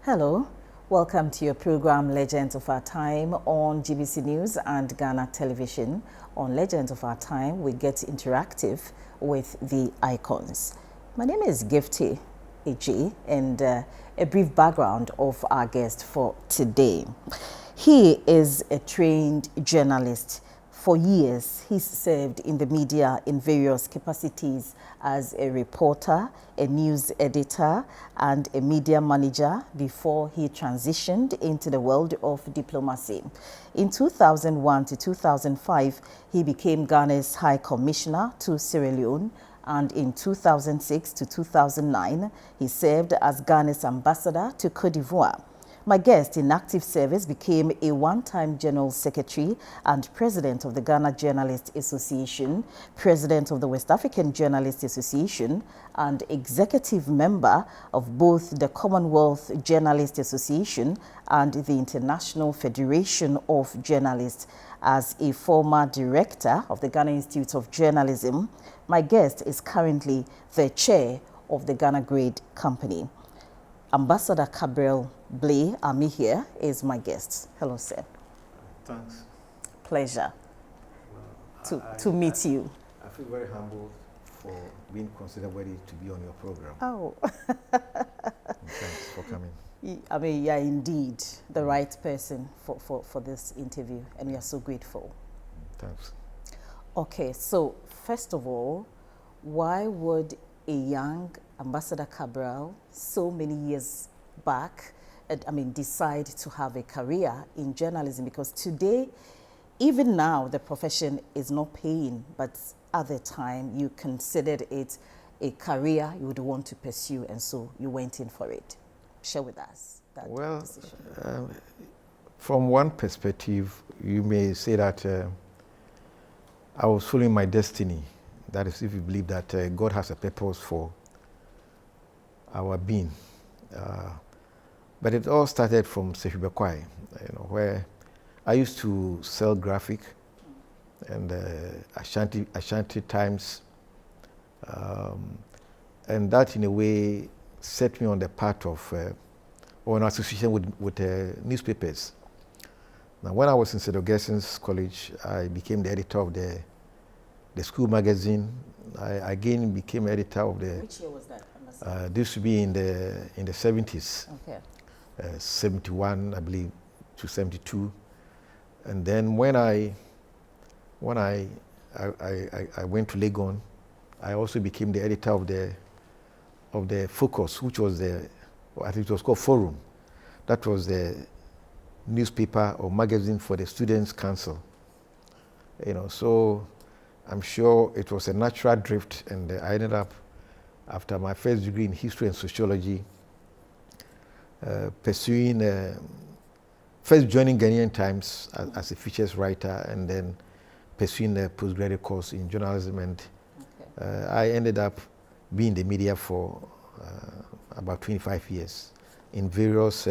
Hello, welcome to your program Legends of Our Time on GBC News and Ghana Television. On Legends of Our Time, we get interactive with the icons. My name is Gifty AG, and a brief background of our guest for today. He is a trained journalist. For years, he's served in the media in various capacities as a reporter, a news editor, and a media manager before he transitioned into the world of diplomacy. In 2001 to 2005, he became Ghana's High Commissioner to Sierra Leone, and in 2006 to 2009, he served as Ghana's ambassador to Cote d'Ivoire. My guest in active service became a one-time General Secretary and President of the Ghana Journalists Association, President of the West African Journalists Association, and Executive Member of both the Commonwealth Journalists Association and the International Federation of Journalists. As a former Director of the Ghana Institute of Journalism, my guest is currently the Chair of the Ghana Grade Company. Ambassador Kabral Blay Amihere is my guest. Hello, sir. Thanks. Pleasure to meet you. I feel very humbled for being considered worthy to be on your program. Oh. Thanks for coming. I mean, you're indeed the right person for this interview, and we are so grateful. Thanks. Okay, so first of all, why would a young Ambassador Kabral, so many years back, decide to have a career in journalism? Because today, even now, the profession is not paying, but at the time, you considered it a career you would want to pursue, and so you went in for it. Share with us that decision. From one perspective, you may say that I was following my destiny. That is, if you believe that God has a purpose for our being. But it all started from Sehubekwai, where I used to sell graphic and Ashanti Times, and that in a way set me on the path of or an association with newspapers. Now, when I was in St. Augustine's College, I became the editor of the school magazine. I again became editor of the. Which year was that? This would be in the 70s. Okay. 71, I believe, to 72. And then when I went to Legon, I also became the editor of the Focus, which was I think it was called Forum. That was the newspaper or magazine for the Students' Council. So I'm sure it was a natural drift, and I ended up, after my first degree in history and sociology, pursuing, first joining Ghanaian Times as a features writer, and then pursuing a postgraduate course in journalism. And I ended up being in the media for about 25 years in various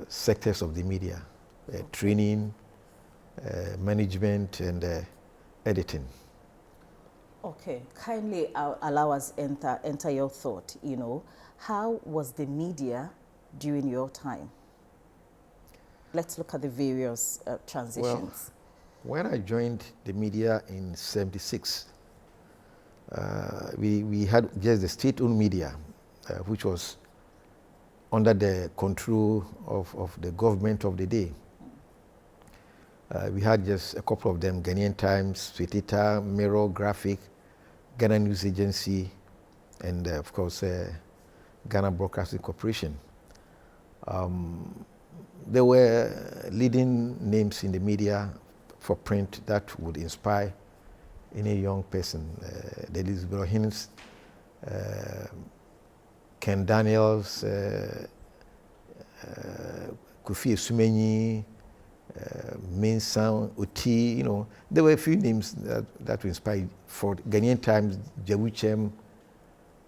sectors of the media, training, management, and editing. Okay, kindly allow us enter your thought. How was the media during your time? Let's look at the various transitions. Well, when I joined the media in '76, we had just the state-owned media, which was under the control of the government of the day. We had just a couple of them: Ghanaian Times, Sweetita, Mirror, Graphic, Ghana News Agency, and of course Ghana Broadcasting Corporation. There were leading names in the media for print that would inspire any young person. The Elizabeth Hines, Ken Daniels, Kofi Esumenyi, Minsan, Oti, there were a few names that were inspired. For Ghanaian Times, Jawichem,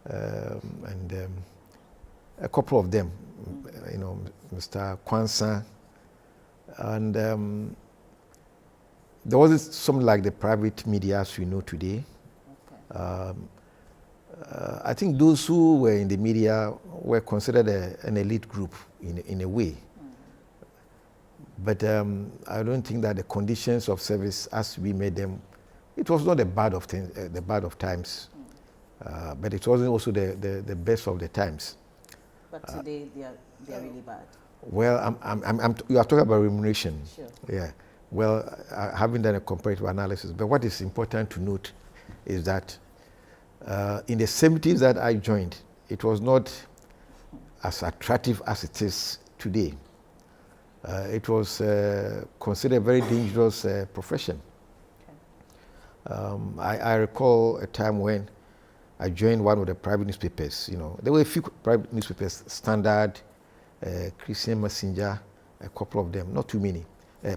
and a couple of them, Mr. Kwanzaa, and there wasn't something like the private media as we know today. Okay. I think those who were in the media were considered an elite group in a way. But I don't think that the conditions of service as we made them, it was not the bad of things, the bad of times, but it wasn't also the best of the times. But today they are really bad. Well, you are talking about remuneration. Sure. Yeah. Well, I haven't done a comparative analysis, but what is important to note is that in the 70s that I joined, it was not as attractive as it is today. It was considered a very dangerous profession. Okay. I recall a time when I joined one of the private newspapers. You know, there were a few private newspapers, Standard, Christian Messenger, a couple of them, not too many.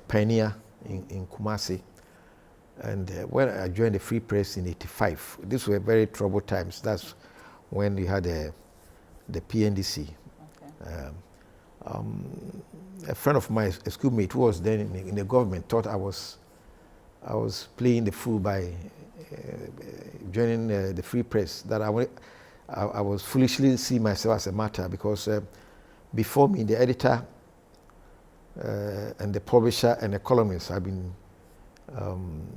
Pioneer in Kumasi. And when I joined the Free Press in '85, these were very troubled times. That's when we had the PNDC. Okay. A friend of mine, a schoolmate who was then in the government, thought I was playing the fool by joining the Free Press. That I was foolishly seeing myself as a martyr because before me, the editor and the publisher and the columnist had been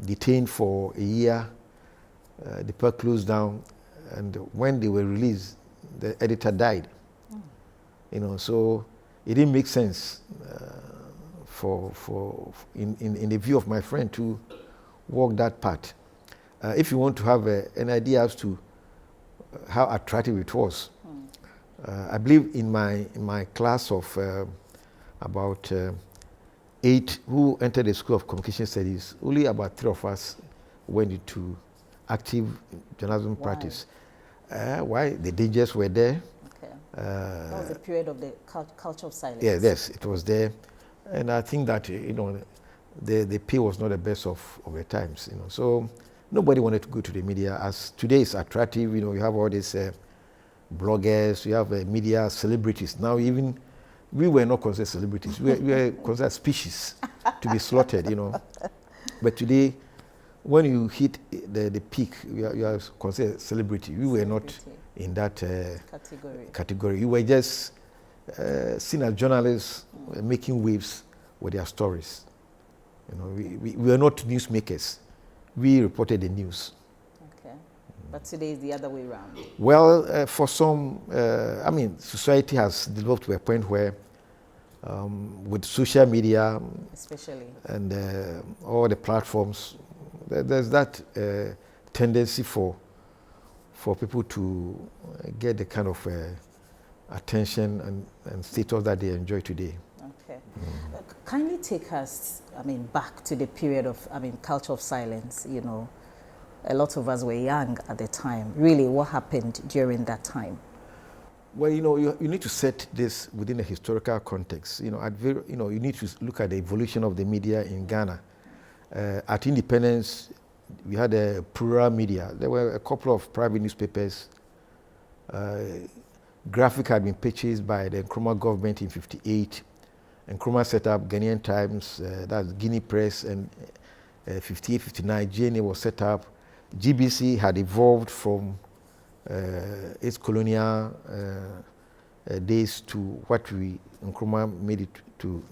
detained for a year. The paper closed down, and when they were released, the editor died. You know, so it didn't make sense in the view of my friend to walk that path. If you want to have an idea as to how attractive it was, I believe in my class of about 8 who entered the School of Communication Studies, only about 3 of us went into active journalism practice. Why? The dangers were there. Okay. That was the period of the culture of silence. Yeah, yes, it was there. And I think that, you know, the pay was not the best of the times, you know. So nobody wanted to go to the media. As today is attractive, you know, you have all these bloggers, you have media celebrities. Now even we were not considered celebrities. We were considered species to be slaughtered, you know. But today, when you hit the peak, you are considered celebrity. We were not in that category. You were just seen as journalists making waves with their stories. You know, we were not newsmakers. We reported the news. Okay. But today is the other way around. Well, for some, I mean, society has developed to a point where with social media, especially, and all the platforms, there's that tendency for people to get the kind of attention and status that they enjoy today. Okay. Kindly take us, I mean, back to the period of, I mean, culture of silence. You know, a lot of us were young at the time. Really, what happened during that time? Well, you know, you need to set this within a historical context. You know, you need to look at the evolution of the media in Ghana. At independence, we had a plural media. There were a couple of private newspapers. Graphic had been purchased by the Nkrumah government in '58. Nkrumah set up Ghanaian Times, that's Guinea Press, and 58, 59, GNA was set up. GBC had evolved from its colonial days to what Nkrumah made it to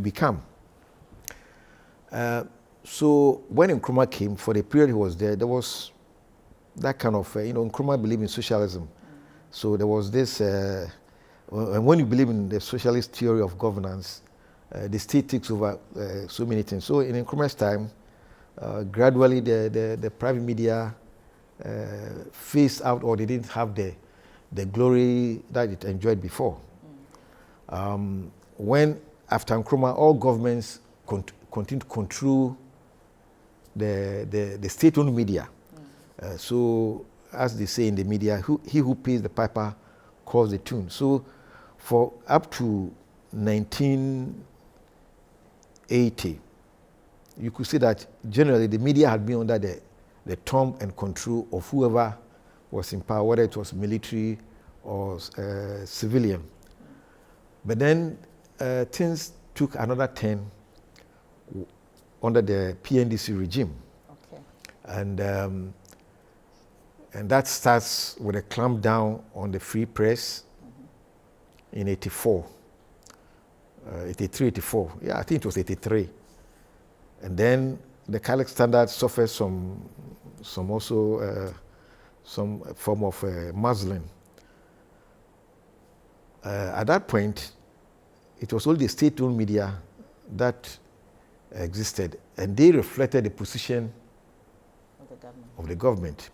become. So when Nkrumah came, for the period he was there was that kind of, you know, Nkrumah believed in socialism. So there was this, when you believe in the socialist theory of governance, the state takes over so many things. So in Nkrumah's time, gradually the private media phased out, or they didn't have the glory that it enjoyed before. When after Nkrumah, all governments continue to control the state-owned media. So as they say in the media, he who pays the piper calls the tune. So for up to 1980, you could see that generally the media had been under the thumb and control of whoever was in power, whether it was military or civilian. But then things took another turn under the PNDC regime. Okay. And that starts with a clampdown on the free press. in 84, 83, 84. Yeah, I think it was 83. And then the Catholic Standard suffered some form of muzzling. At that point, it was all the state-owned media that existed, and they reflected the position of the government.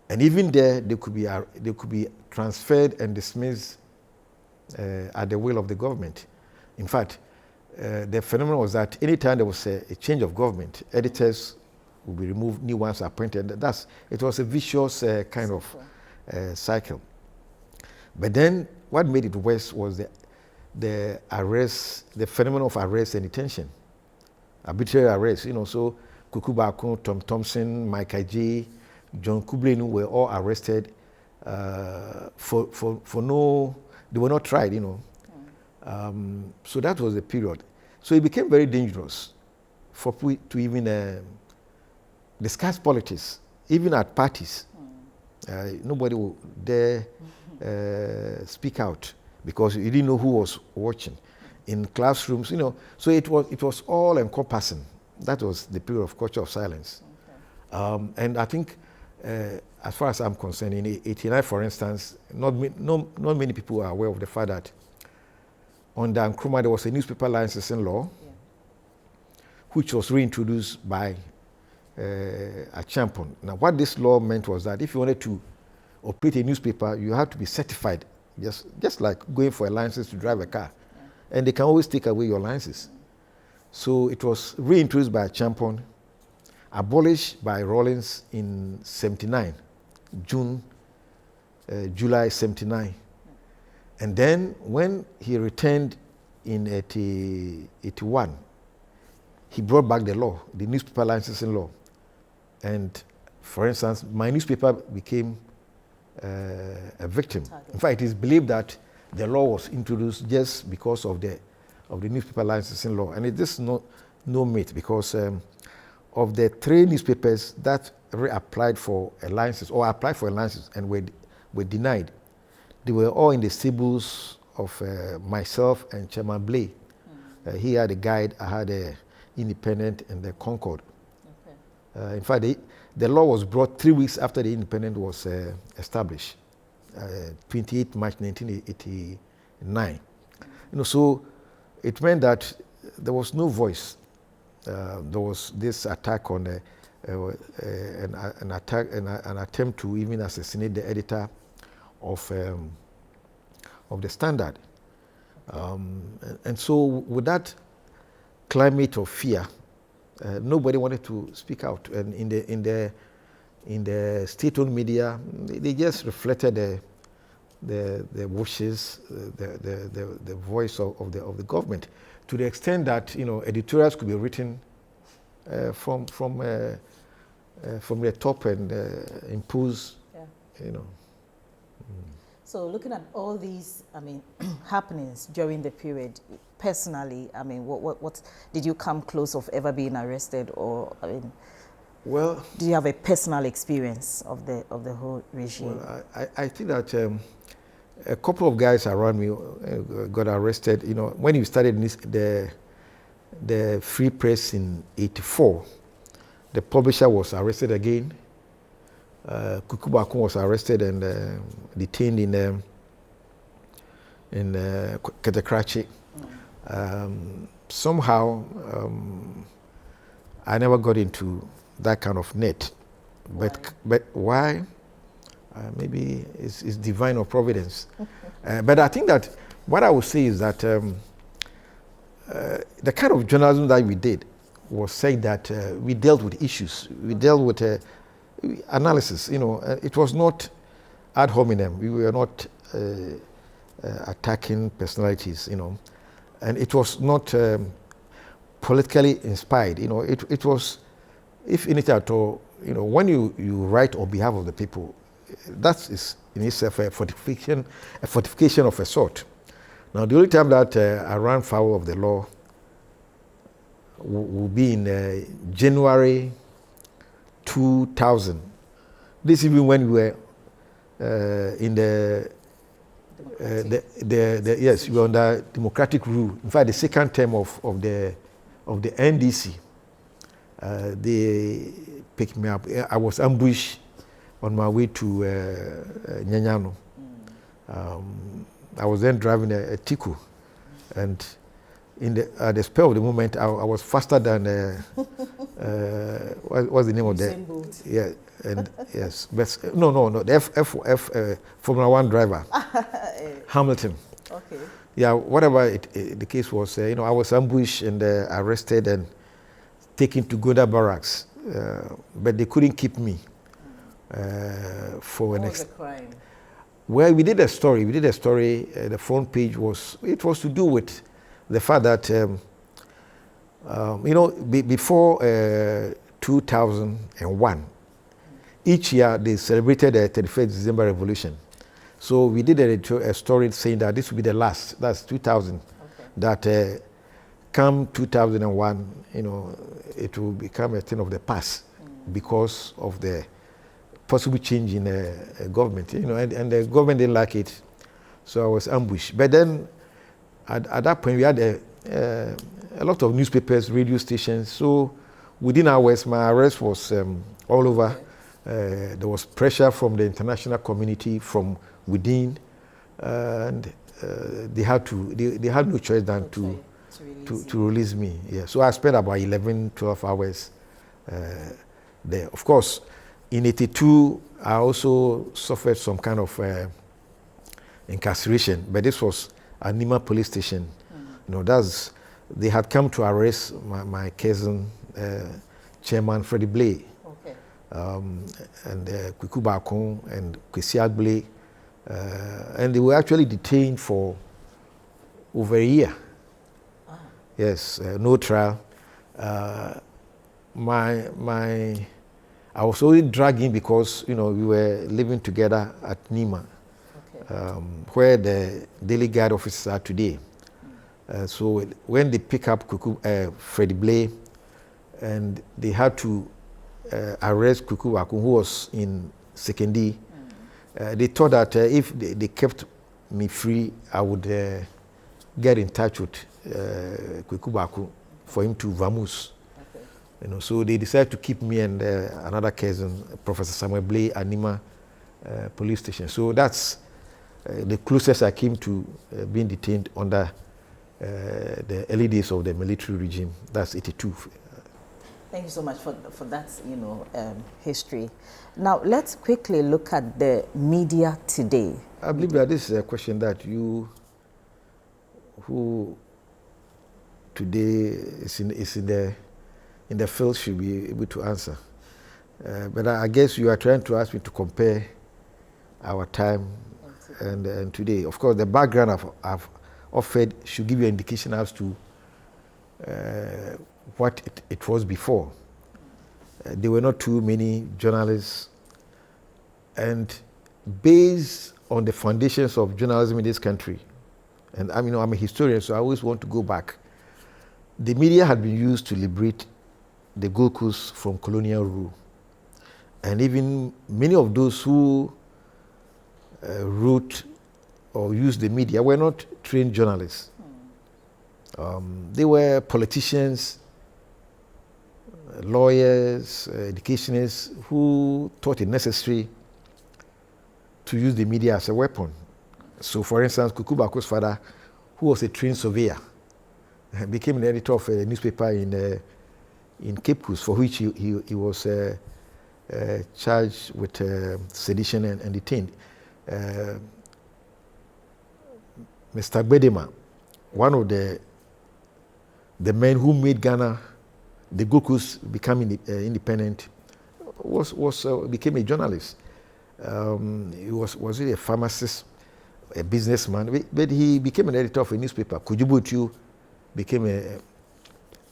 And even there, they could be transferred and dismissed at the will of the government. In fact, the phenomenon was that anytime there was a change of government, editors would be removed, new ones appointed. It was a vicious kind of cycle. But then what made it worse was the arrest, the phenomenon of arrest and detention, arbitrary arrest. So Kuku Bakun, Tom Thompson, Mike J, John Kublenu were all arrested for no, they were not tried. So that was the period. So it became very dangerous for people to even discuss politics, even at parties. Nobody would dare speak out because you didn't know who was watching. In classrooms, so it was all encompassing. That was the period of culture of silence. Okay. And I think, as far as I'm concerned, in 89, for instance, not many people are aware of the fact that under Nkrumah there was a newspaper licensing law, which was reintroduced by a champion. Now, what this law meant was that if you wanted to operate a newspaper, you had to be certified, just like going for a license to drive a car. And they can always take away your licenses. So it was reintroduced by a champion, abolished by Rawlings in 79, July 79. And then when he returned in 81, he brought back the law, the newspaper licensing law. And for instance, my newspaper became a victim. In fact, it is believed that the law was introduced just because of the newspaper licensing law. And it is no myth, because of the 3 newspapers that applied for a license and were denied, they were all in the stables of myself and Chairman Blay. He had a guide, I had a Independent and the Concord. Okay. In fact, the law was brought 3 weeks after the Independent was established, 28 March 1989. So it meant that there was no voice. There was this attack on an attempt to even assassinate the editor of the Standard. And so with that climate of fear, nobody wanted to speak out. And in the state-owned media, they just reflected the wishes, the voice of the government, to the extent that editorials could be written from the top and impose, So looking at all these, happenings during the period, personally, what did you come close of ever being arrested, or well, do you have a personal experience of the whole regime? Well, I think that a couple of guys around me got arrested. When you started the Free Press in '84, the publisher was arrested again. Kuku Bakun was arrested and detained in Ketekrachi. Somehow, I never got into that kind of net. But why? Maybe it's divine or providence. But I think that what I would say is that the kind of journalism that we did was saying that we dealt with issues. We dealt with analysis. It was not ad hominem. We were not attacking personalities. And it was not politically inspired. It was, if anything at all, when you write on behalf of the people, that is in itself a fortification of a sort. Now, the only time that I ran foul of the law will be in January 2000. This even when we were in the Yes, we were under democratic rule. In fact, the second term of the NDC, they picked me up. I was ambushed on my way to Nyanyano. I was then driving a Tiku, and at the spur of the moment, I was faster than what's the name of that? Yeah, and yes, but no, the F Formula One driver, Hamilton. Okay. Yeah, whatever the case was, I was ambushed and arrested and taken to Goda Barracks, but they couldn't keep me for what was the crime? Well, we did a story. The front page was to do with the fact that before 2001, each year they celebrated the 31st December Revolution. So we did a story saying that this will be the last. That's 2000. Okay. That come 2001, it will become a thing of the past because of the possible change in government, and the government didn't like it, so I was ambushed. But then, at that point, we had a lot of newspapers, radio stations. So within hours, my arrest was all over. There was pressure from the international community, from within, and they had no choice than to release me. Yeah. So I spent about 11, 12 hours there. Of course, in 82, I also suffered some kind of incarceration, but this was at Nima police station. They had come to arrest my cousin, Chairman Freddie Blay, okay. And Kwiku Bakun and Kwesiak Blay, and they were actually detained for over a year. Yes, no trial. I was only dragging because, we were living together at Nima, okay. Where the daily guard officers are today. So when they pick up Freddie Blay, and they had to arrest Kwiku Bakun, who was in Sekendi, they thought that if they kept me free, I would get in touch with Kwiku Bakun for him to vamoose. So they decided to keep me and another cousin, Professor Samuel Blay, at Nima police station. So that's the closest I came to being detained under the early days of the military regime. That's 82. Thank you so much for that, history. Now let's quickly look at the media today. I believe that this is a question that you, who today is in the field, should be able to answer. But I guess you are trying to ask me to compare our time and today. Of course, the background I've offered should give you an indication as to what it was before. There were not too many journalists, and based on the foundations of journalism in this country, and I'm a historian, so I always want to go back. The media had been used to liberate the Gold Coast from colonial rule. And even many of those who wrote or used the media were not trained journalists. They were politicians, lawyers, educationists who thought it necessary to use the media as a weapon. So for instance, Kwiku Baku's father, who was a trained surveyor, became an editor of a newspaper in Cape Coast, for which he was charged with sedition and detained. Mr. Bedema, one of the men who made Ghana, the Gold Coast, become independent, became a journalist. He was really a pharmacist, a businessman, but he became an editor of a newspaper. Kujubutu became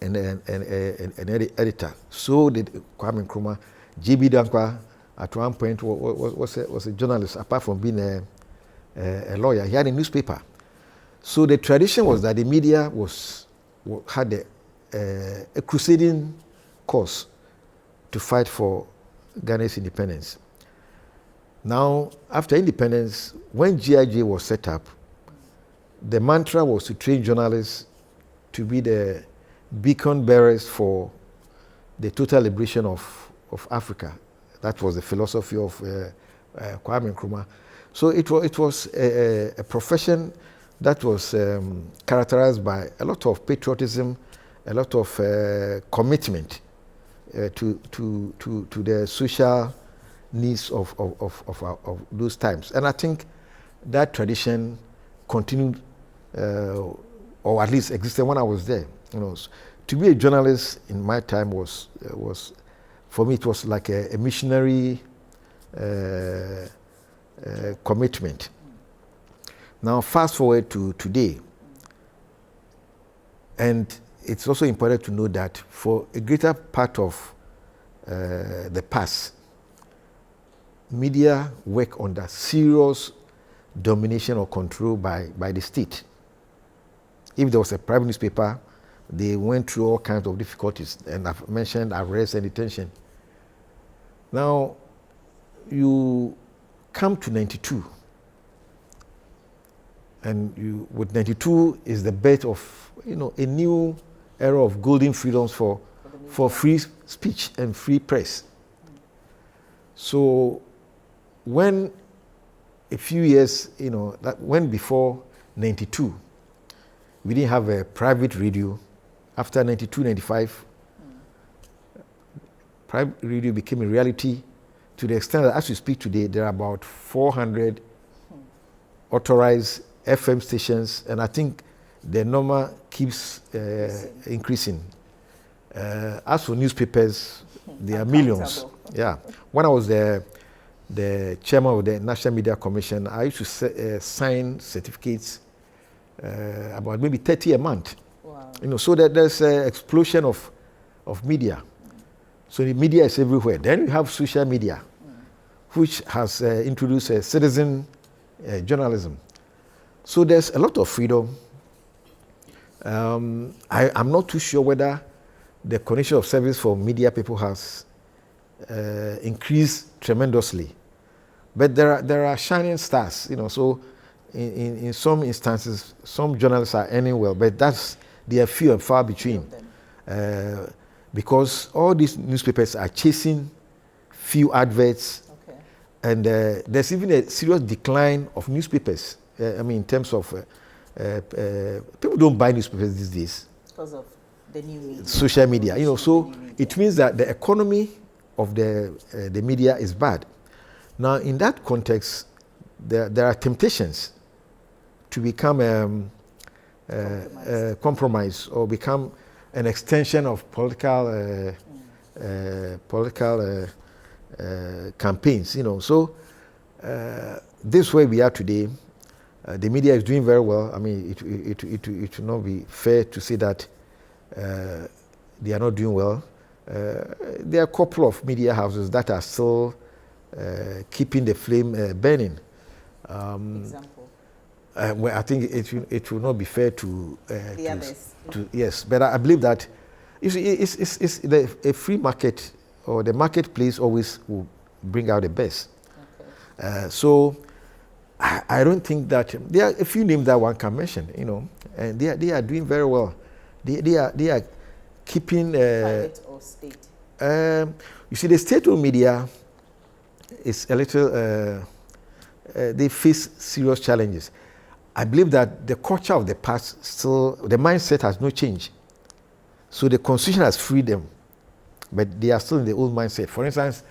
an editor. So did Kwame Nkrumah. J.B. Dankwa at one point was a journalist, apart from being a lawyer. He had a newspaper. So the tradition was that the media had a crusading cause to fight for Ghana's independence. Now, after independence, when GIJ was set up, the mantra was to train journalists to be the beacon bearers for the total liberation of Africa. That was the philosophy of Kwame Nkrumah. So it was a profession that was characterized by a lot of patriotism, a lot of commitment to the social needs of those times. And I think that tradition continued, or at least existed when I was there. You know, to be a journalist in my time was for me, it was like a missionary commitment. Now, fast forward to today, and it's also important to know that for a greater part of the past, media work under serious domination or control by the state. If there was a private newspaper, they went through all kinds of difficulties, and I've mentioned arrest and detention. Now, you come to 92, and with 92 is the birth of, you know, a new era of golden freedoms for free speech and free press. So when a few years, you know, that when before 92, we didn't have a private radio. After 92, 95, private radio became a reality to the extent that as we speak today, there are about 400 authorized FM stations, and I think the number keeps increasing. As for newspapers, there are millions. Yeah. When I was the chairman of the National Media Commission, I used to sign certificates about maybe 30 a month. Wow. You know, so that there's an explosion of media. So the media is everywhere. Then you have social media, which has introduced citizen journalism. So there's a lot of freedom. I'm not too sure whether the condition of service for media people has increased tremendously. But there are shining stars, you know. So in some instances, some journalists are earning well, but they are few and far between. Because all these newspapers are chasing few adverts, and there's even a serious decline of newspapers. I mean, in terms of people don't buy newspapers these days because of the new media, social media. You know, so it means that the economy of the media is bad. Now, in that context, there are temptations to become compromise or become an extension of political campaigns. You know, so this way we are today. The media is doing very well. I mean, it will not be fair to say that they are not doing well. There are a couple of media houses that are still keeping the flame burning. Example? Well, I think it will not be fair to the others. Yes, but I believe that it's a free market, or the marketplace always will bring out the best. Okay. So I don't think that there are a few names that one can mention, you know, and they are doing very well. They are keeping private or state. You see, the state-owned media is a little. They face serious challenges. I believe that the culture of the past still, the mindset has no change. So the constitution has freed them, but they are still in the old mindset. For instance,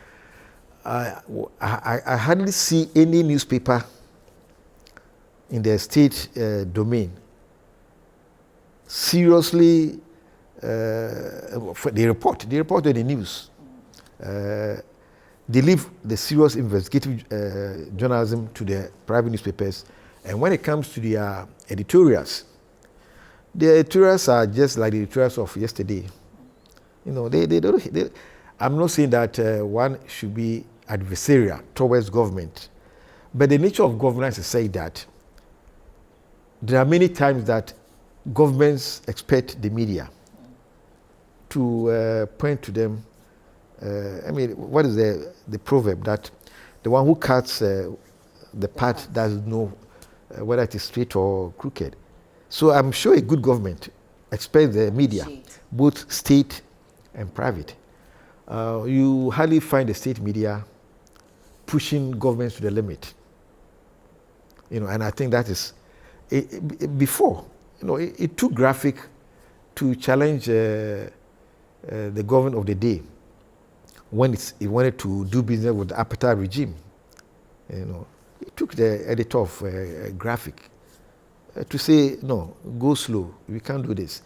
I hardly see any newspaper in the state domain seriously. They report on the news. They leave the serious investigative journalism to the private newspapers, and when it comes to their editorials, the editorials are just like the editorials of yesterday. You know, they don't. I'm not saying that one should be adversarial towards government, but the nature of governance is saying that there are many times that governments expect the media to point to them. I mean, what is the proverb that the one who cuts the path doesn't know whether it is straight or crooked. So I'm sure a good government expects the media, both state and private. You hardly find the state media pushing governments to the limit. And I think that is, before, it took graphic to challenge the government of the day when it wanted to do business with the apartheid regime. It took the editor of graphic to say, no, go slow, we can't do this.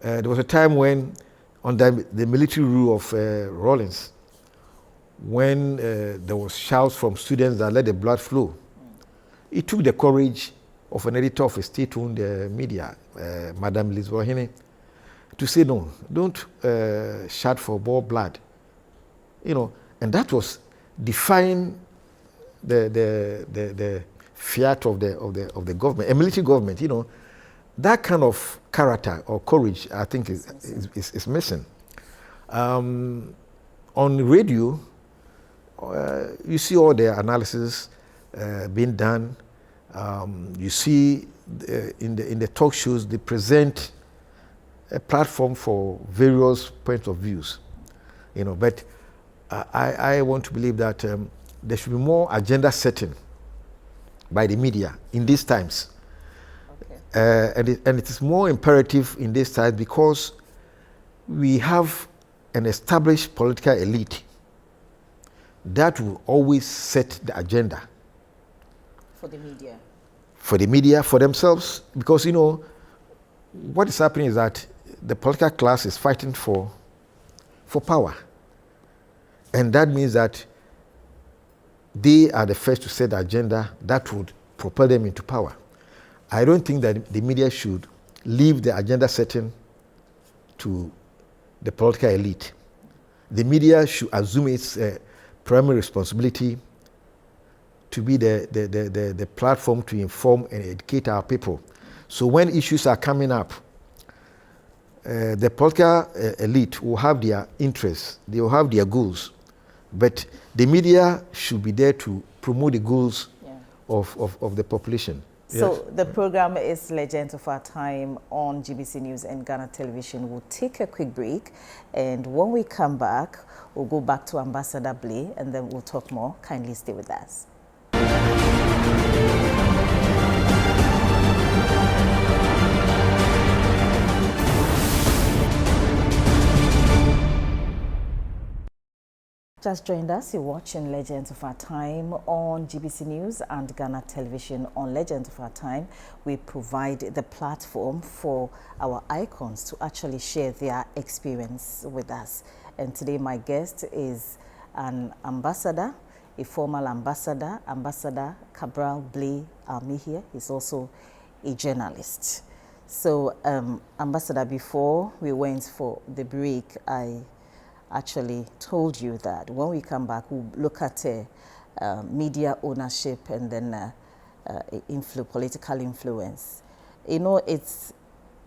There was a time when, under the military rule of Rawlins, when there was shouts from students that let the blood flow. It took the courage of an editor of a state-owned media, Madame Liz Wahine, to say, no, don't shout for more blood. And that was defying the fiat of the government, a military government. That kind of character or courage, I think, is missing. On radio, you see all the analysis being done. You see in the talk shows, they present a platform for various points of views. But I want to believe that there should be more agenda setting by the media in these times. Okay. And it is more imperative in these times because we have an established political elite that will always set the agenda. For the media? For the media, for themselves. Because, what is happening is that the political class is fighting for power. And that means that they are the first to set the agenda that would propel them into power. I don't think that the media should leave the agenda setting to the political elite. The media should assume its primary responsibility to be the platform to inform and educate our people. So when issues are coming up, the political elite will have their interests, they will have their goals, but the media should be there to promote the goals of the population. So yes. The program is Legends of Our Time on GBC News and Ghana Television. We'll take a quick break, and when we come back, we'll go back to Ambassador Blay, and then we'll talk more. Kindly stay with us. Just joined us, you're watching Legends of Our Time on GBC News and Ghana Television. On Legends of Our Time, we provide the platform for our icons to actually share their experience with us. And today my guest is an ambassador, a former ambassador, Ambassador Kabral Blay Amihere. He's also a journalist. So, Ambassador, before we went for the break, I actually told you that when we come back, we'll look at media ownership and then political influence. It's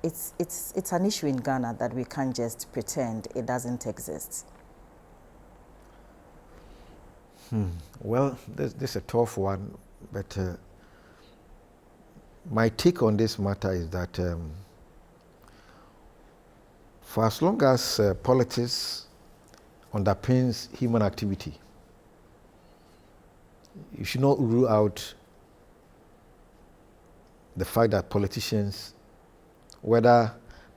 an issue in Ghana that we can't just pretend it doesn't exist. Well, this is a tough one, but my take on this matter is that for as long as politics underpins human activity, you should not rule out the fact that politicians, whether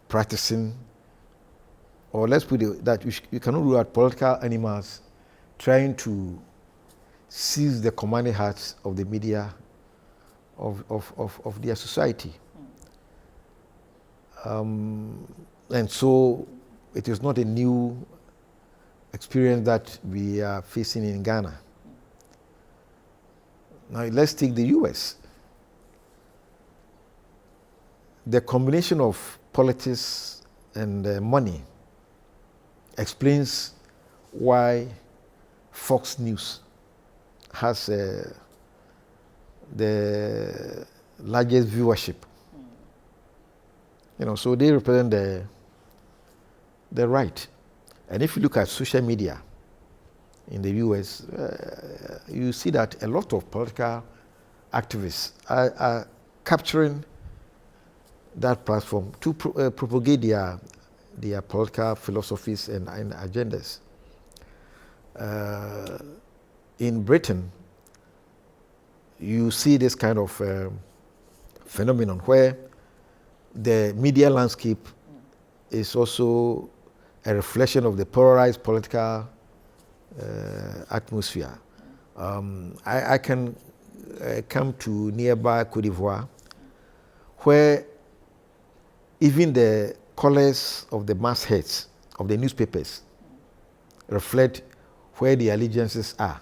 practicing, or let's put it that you cannot rule out political animals trying to seize the commanding hearts of the media of their society. And so it is not a new experience that we are facing in Ghana. Now let's take the US. The combination of politics and money explains why Fox News has the largest viewership. So they represent the right. And if you look at social media, in the US, you see that a lot of political activists are capturing that platform to propagate their political philosophies and agendas. In Britain, you see this kind of phenomenon where the media landscape is also a reflection of the polarized political atmosphere. I can come to nearby Cote d'Ivoire, where even the colors of the mastheads of the newspapers reflect where the allegiances are.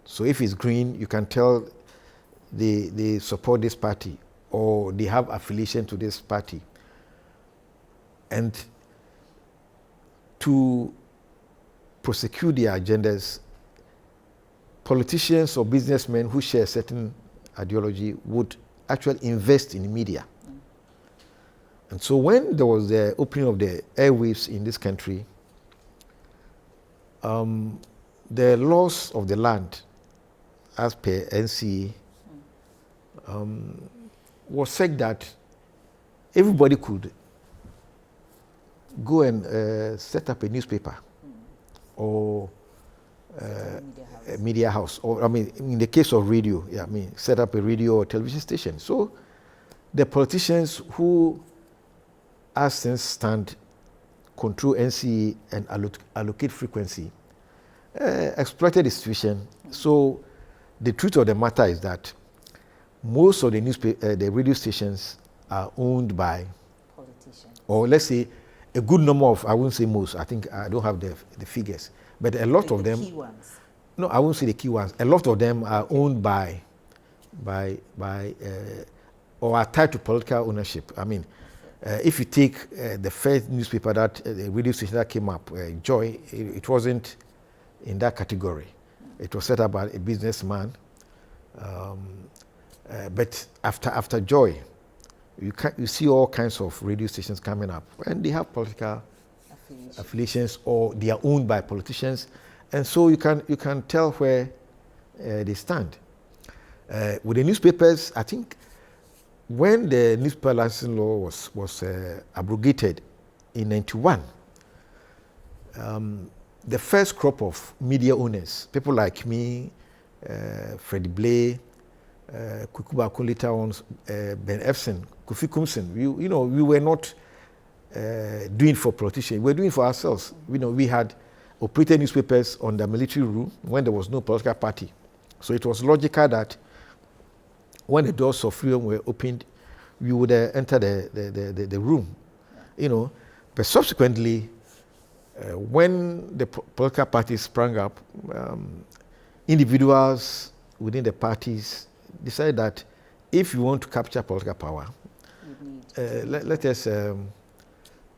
So if it's green, you can tell they support this party or they have affiliation to this party. And to prosecute their agendas, politicians or businessmen who share a certain ideology would actually invest in the media. And so when there was the opening of the airwaves in this country, the loss of the land, as per NCA, was said that everybody could go and set up a newspaper or a media house, or I mean, in the case of radio, set up a radio or television station. So the politicians who, as things stand, control NCA and allocate frequency, exploited the situation. So the truth of the matter is that most of the radio stations are owned by politicians, or let's say a good number of, I wouldn't say most, I think I don't have the figures, but a lot of them. The key ones. No, I won't say the key ones. A lot of them are owned by or are tied to political ownership. I mean, if you take the first newspaper that, the radio station that came up, Joy, it wasn't in that category. It was set up by a businessman. But after Joy, you see all kinds of radio stations coming up, and they have political affiliations or they are owned by politicians, and so you can tell where they stand. With the newspapers, I think when the newspaper licensing law was abrogated in '91, the first crop of media owners, people like me, Freddie Blay, Kukuba later on, Ben Efson, Kofi Kumsen, we were not doing for politicians, we were doing for ourselves. We had operated newspapers under military rule when there was no political party. So it was logical that when the doors of freedom were opened, we would enter the room, But subsequently, when the political parties sprang up, individuals within the parties decided that if you want to capture political power, let us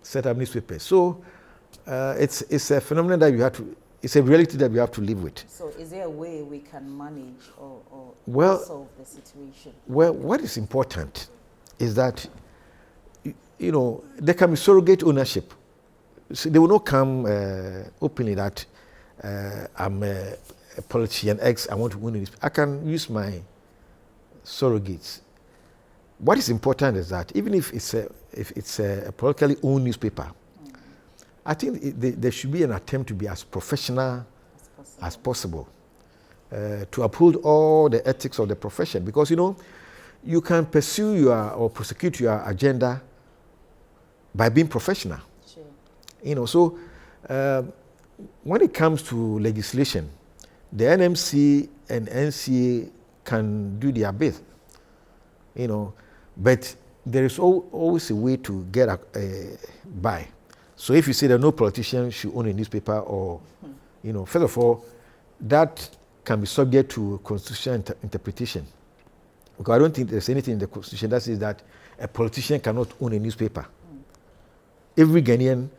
set up newspapers. So it's a phenomenon that it's a reality that we have to live with. So is there a way we can manage or solve the situation? Well, what is important is that, there can be surrogate ownership. So they will not come openly that I'm a politician X, I want to own this. I can use my surrogates. What is important is that even if it's a politically owned newspaper, I think there should be an attempt to be as professional as possible, to uphold all the ethics of the profession, because you can pursue or prosecute your agenda by being professional. Sure. So when it comes to legislation, the NMC and NCA can do their bit, but there is always a way to get by. So if you say that no politician should own a newspaper, or, first of all, that can be subject to constitutional interpretation. Because I don't think there's anything in the Constitution that says that a politician cannot own a newspaper. Every Ghanaian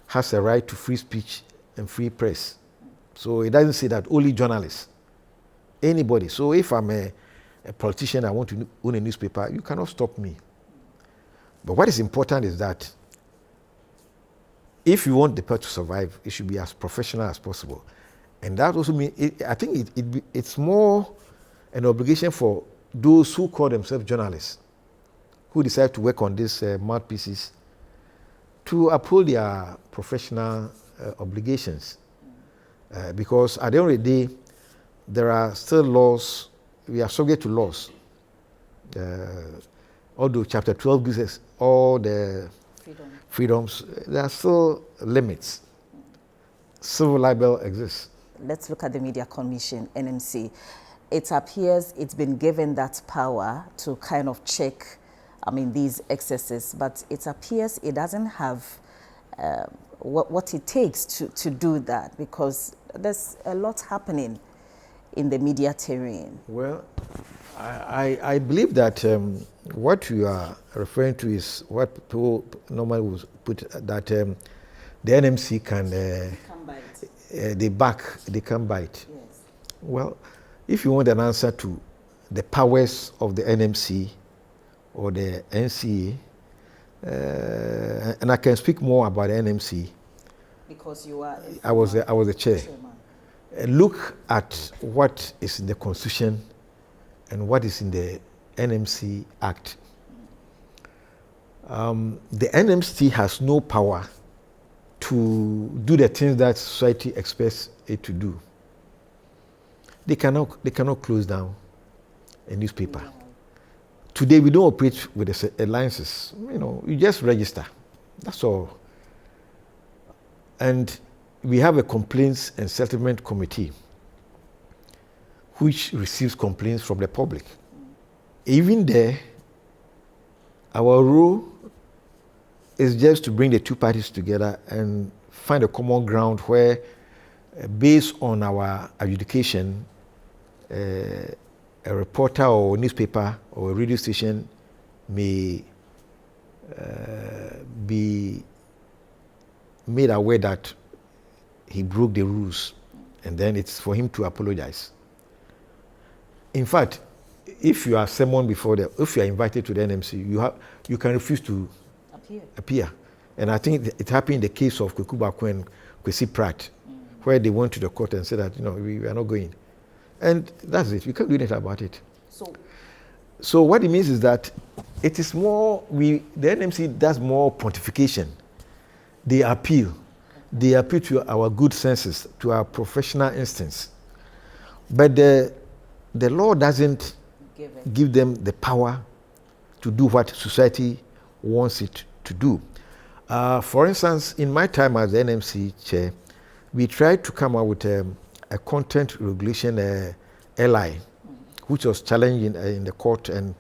has a right to free speech and free press. So it doesn't say that only journalists, anybody. So if I'm a politician, I want to own a newspaper, you cannot stop me. But what is important is that if you want the paper to survive, it should be as professional as possible. And that also means, I think it's more an obligation for those who call themselves journalists, who decide to work on these mouthpieces, to uphold their professional obligations. Because at the end of the day, there are still laws, we are subject to laws. Although Chapter 12 gives us all the freedoms, there are still limits. Civil libel exists. Let's look at the Media Commission, NMC. It appears it's been given that power to kind of check, these excesses, but it appears it doesn't have what it takes to do that, because there's a lot happening in the media terrain. Well, I believe that what you are referring to is what people normally would put, that the NMC can they can bite. Yes. Well, if you want an answer to the powers of the NMC or the NCA, and I can speak more about the NMC because you are. I was the chair. Look at what is in the Constitution and what is in the NMC Act. The NMC has no power to do the things that society expects it to do. They cannot close down a newspaper. No. Today we don't operate with the alliances. You just register. That's all. And we have a complaints and settlement committee which receives complaints from the public. Even there, our role is just to bring the two parties together and find a common ground where, based on our adjudication, a reporter or a newspaper or a radio station may be made aware that he broke the rules, and then it's for him to apologize. In fact, if you are summoned before if you are invited to the NMC, you can refuse to appear. And I think it happened in the case of Kwesi and Kwesi Pratt, where they went to the court and said that we are not going. And that's it. We can't do anything about it. So what it means is that it is more, the NMC does more pontification. They appeal to our good senses, to our professional instincts. But the law doesn't give them the power to do what society wants it to do. For instance, in my time as the NMC chair, we tried to come up with a content regulation LI, which was challenged in the court, and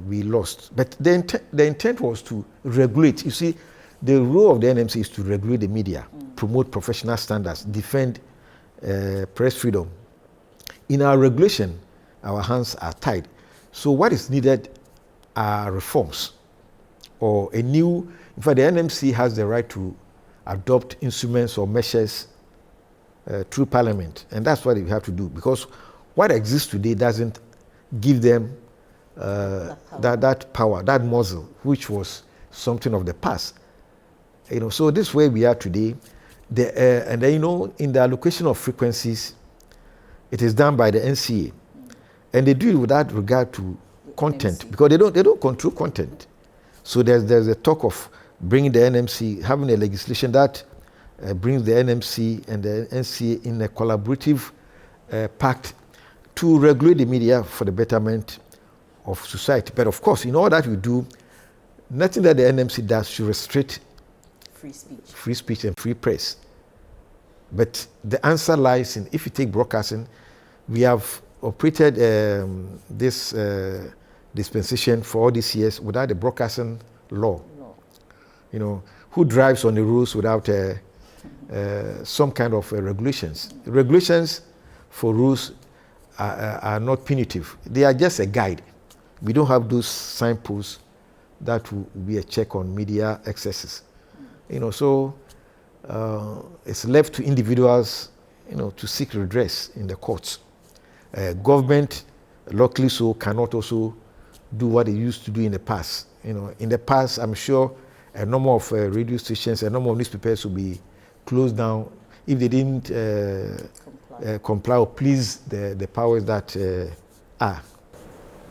we lost. But the intent was to regulate. You see, the role of the NMC is to regulate the media, promote professional standards, defend press freedom. In our regulation, our hands are tied. So what is needed are reforms or a new. In fact, the NMC has the right to adopt instruments or measures through Parliament, and that's what we have to do, because what exists today doesn't give them that power, that muscle, which was something of the past. So this way we are today. And then, in the allocation of frequencies, it is done by the NCA, and they do it without regard to content, because they don't control content. So there's a talk of bringing the NMC, having a legislation that brings the NMC and the NCA in a collaborative pact to regulate the media for the betterment of society. But of course, in all that we do, nothing that the NMC does should restrict free speech and free press. But the answer lies in, if you take broadcasting, we have operated this dispensation for all these years without the broadcasting law. Who drives on the rules without some kind of regulations? Regulations for rules are not punitive. They are just a guide. We don't have those signposts that will be a check on media excesses. So it's left to individuals, to seek redress in the courts. Government, luckily so, cannot also do what it used to do in the past. In the past, I'm sure a number of radio stations, a number of newspapers will be closed down if they didn't comply or please the powers that are.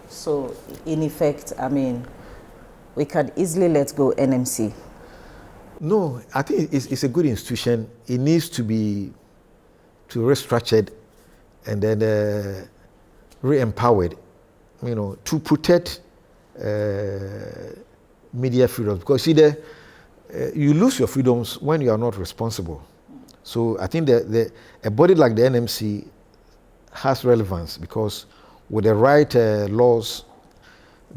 So, in effect, I mean, we can easily let go NMC. No, I think it's a good institution. It needs to be restructured and then re-empowered, to protect media freedoms. Because you lose your freedoms when you are not responsible. So I think that a body like the NMC has relevance because with the right laws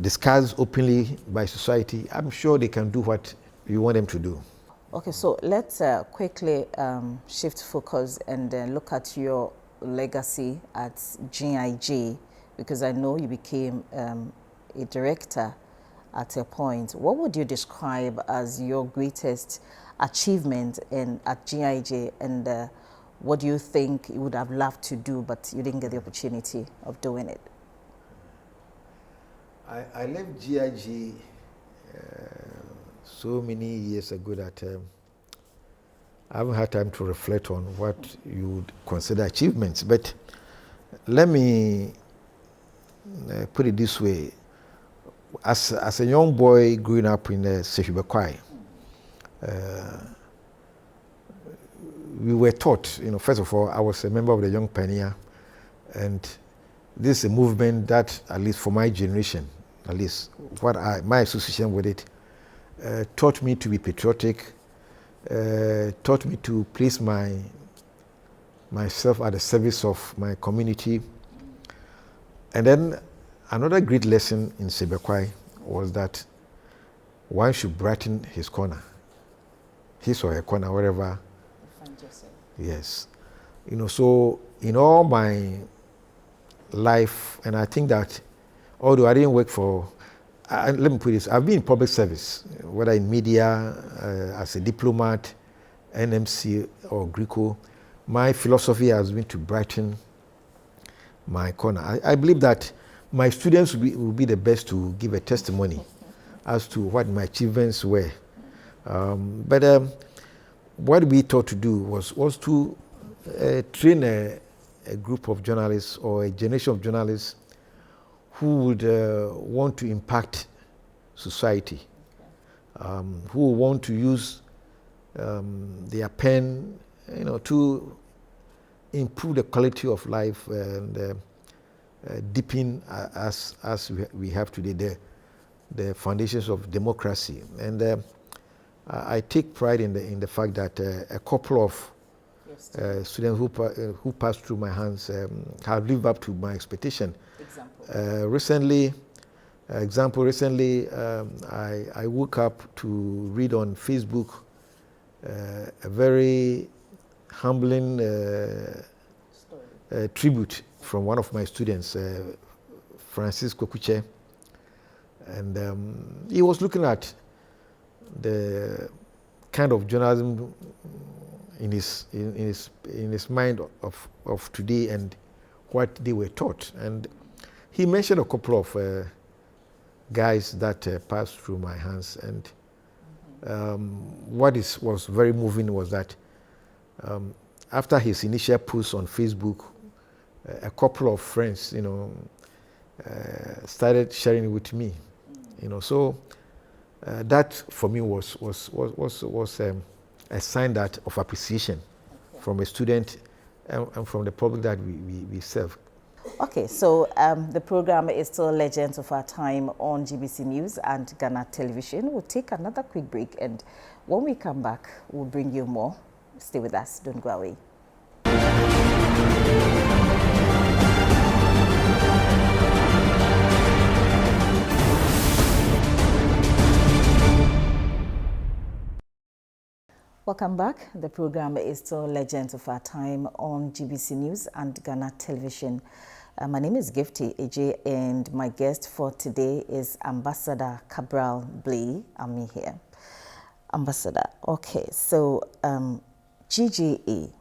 discussed openly by society, I'm sure they can do what you want them to do. Okay, so let's quickly shift focus and look at your legacy at GIG, because I know you became a director at a point. What would you describe as your greatest achievement at GIG, and what do you think you would have loved to do but you didn't get the opportunity of doing it? I left GIG so many years ago that I haven't had time to reflect on what you would consider achievements. But let me put it this way. As a young boy growing up in Sefibekwae, we were taught, first of all, I was a member of the Young Pioneer, and this is a movement that, at least for my generation, at least my association with it, taught me to be patriotic, taught me to place myself at the service of my community. And then another great lesson in Sebekwai was that one should brighten his corner, his or her corner, wherever. Yes. So in all my life, and I think that although I didn't work for, let me put this, I've been in public service, whether in media, as a diplomat, NMC or Greco. My philosophy has been to brighten my corner. I believe that my students will be the best to give a testimony as to what my achievements were. But what we thought to do was to train a group of journalists or a generation of journalists who would want to impact society, who want to use their pen, to improve the quality of life and deepen as we have today the foundations of democracy. And I take pride in the fact that a couple of students who passed through my hands have lived up to my expectation. Recently, I woke up to read on Facebook a very humbling tribute from one of my students, Francis Kokuche, and he was looking at the kind of journalism in his mind of today and what they were taught. And he mentioned a couple of guys that passed through my hands, and what was very moving was that after his initial post on Facebook, a couple of friends, started sharing it with me, So that for me was a sign of appreciation from a student and from the public that we serve. Okay, so the program is still Legends of Our Time on GBC News and Ghana Television. We'll take another quick break, and when we come back, we'll bring you more. Stay with us, don't go away. Welcome back. The program is still Legends of Our Time on GBC News and Ghana Television. My name is Gifty AJ, and my guest for today is Ambassador Kabral Blay Amihere. Ambassador, okay, so GGE,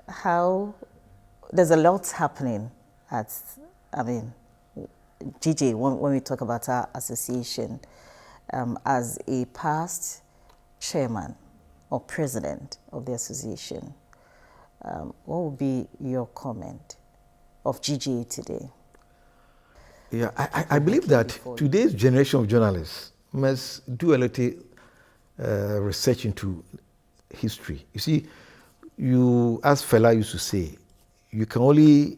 how, there's a lot happening GJ, when we talk about our association, as a past chairman or president of the association, what would be your comment of GGA today? Yeah, I believe that today's generation of journalists must do a little research into history. You see, as Fela used to say, you can only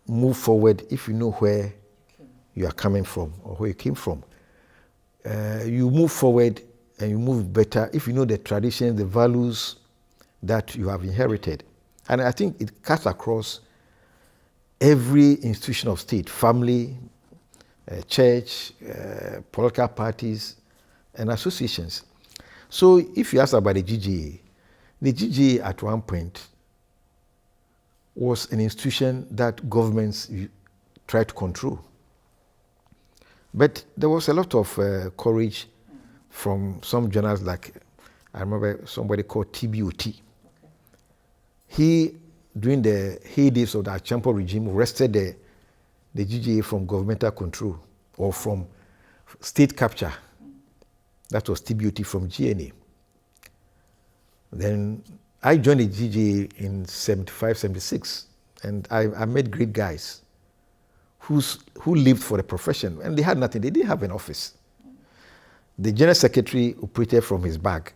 move forward if you know where you are coming from or where you came from. You move forward and you move better if you know the traditions, the values that you have inherited. And I think it cuts across every institution of state, family, church, political parties, and associations. So if you ask about the GGA at one point was an institution that governments tried to control. But there was a lot of courage from some journalists, like I remember somebody called TBOT. Okay. He, during the heydays of the Achampo regime, wrested the GGA from governmental control or from state capture. That was TBOT from GNA. Then I joined the GGA in 75, 76, and I met great guys who lived for the profession, and they had nothing. They didn't have an office. The general secretary operated from his bag.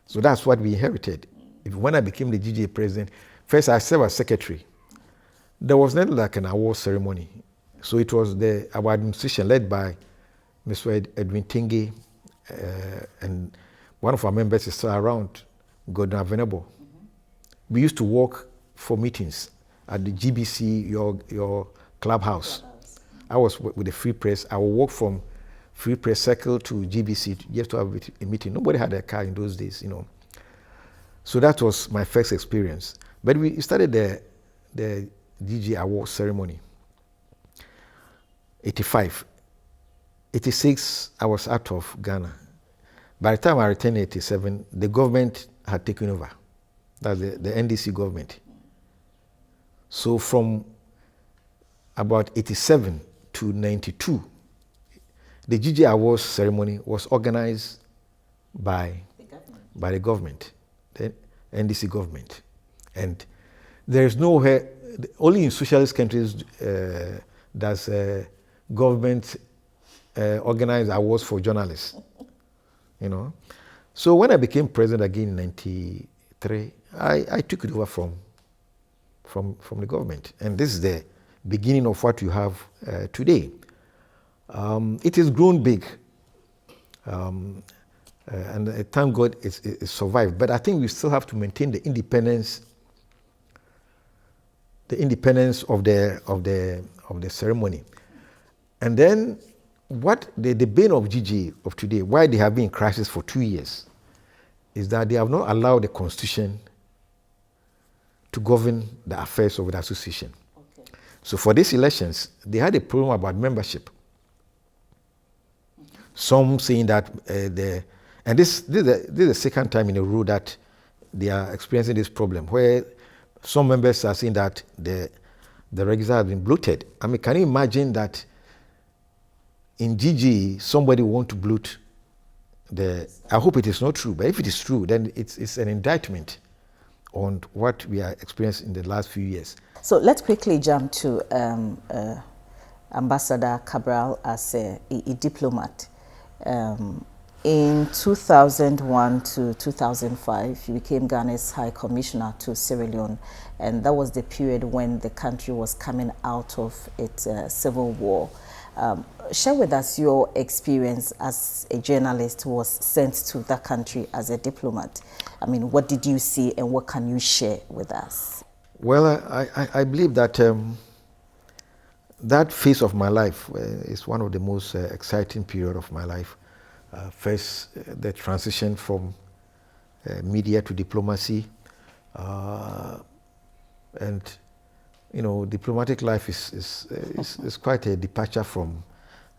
So that's what we inherited. When I became the GGA president, first I served as secretary. There was not like an award ceremony. So it was our administration led by Mr. Edwin Tenge, and one of our members is still around, Gordon Avenable. We used to walk for meetings at the GBC, your clubhouse. I was with the Free Press. I would walk from Free Press Circle to GBC just to have a meeting. Nobody had a car in those days, So that was my first experience. But we started the GG award ceremony. 85. 86, I was out of Ghana. By the time I returned in 87, the government had taken over. That's the NDC government. So from about 87 to 92, the GG Awards ceremony was organized by the government, the NDC government. And there's nowhere, only in socialist countries does government organize awards for journalists, So when I became president again in 93, I took it over from the government. And this is the beginning of what you have today. It has grown big. And thank God it survived. But I think we still have to maintain the independence of the ceremony. And then what the bane of GG of today, why they have been in crisis for 2 years, is that they have not allowed the constitution to govern the affairs of the association. Okay. So for these elections, they had a problem about membership. Some saying that and this is the second time in a row that they are experiencing this problem, where some members are saying that the register has been bloated. I mean, can you imagine that in GG somebody want to bloat I hope it is not true, but if it is true, then it's an indictment on what we are experiencing in the last few years. So let's quickly jump to Ambassador Kabral as a diplomat. In 2001 to 2005, he became Ghana's High Commissioner to Sierra Leone, and that was the period when the country was coming out of its civil war. Share with us your experience as a journalist who was sent to that country as a diplomat. I mean, what did you see and what can you share with us? Well, I believe that that phase of my life is one of the most exciting period of my life. First, the transition from media to diplomacy, and diplomatic life is quite a departure from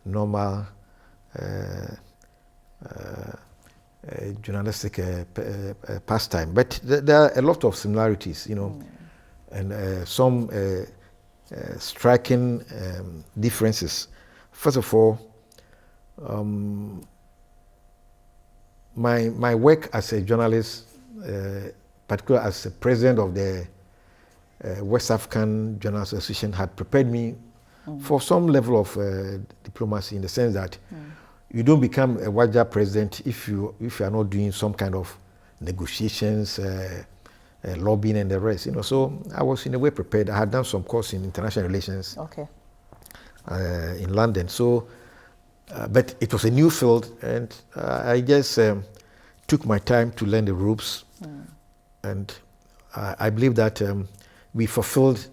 normal journalistic pastime. But there are a lot of similarities, and some striking differences. First of all, my work as a journalist, particularly as the president of the West African Journalists Association, had prepared me for some level of diplomacy, in the sense that you don't become a Waja president if you are not doing some kind of negotiations, lobbying and the rest. So I was in a way prepared. I had done some course in international relations in London. So, but it was a new field, and I just took my time to learn the ropes, and I believe that we fulfilled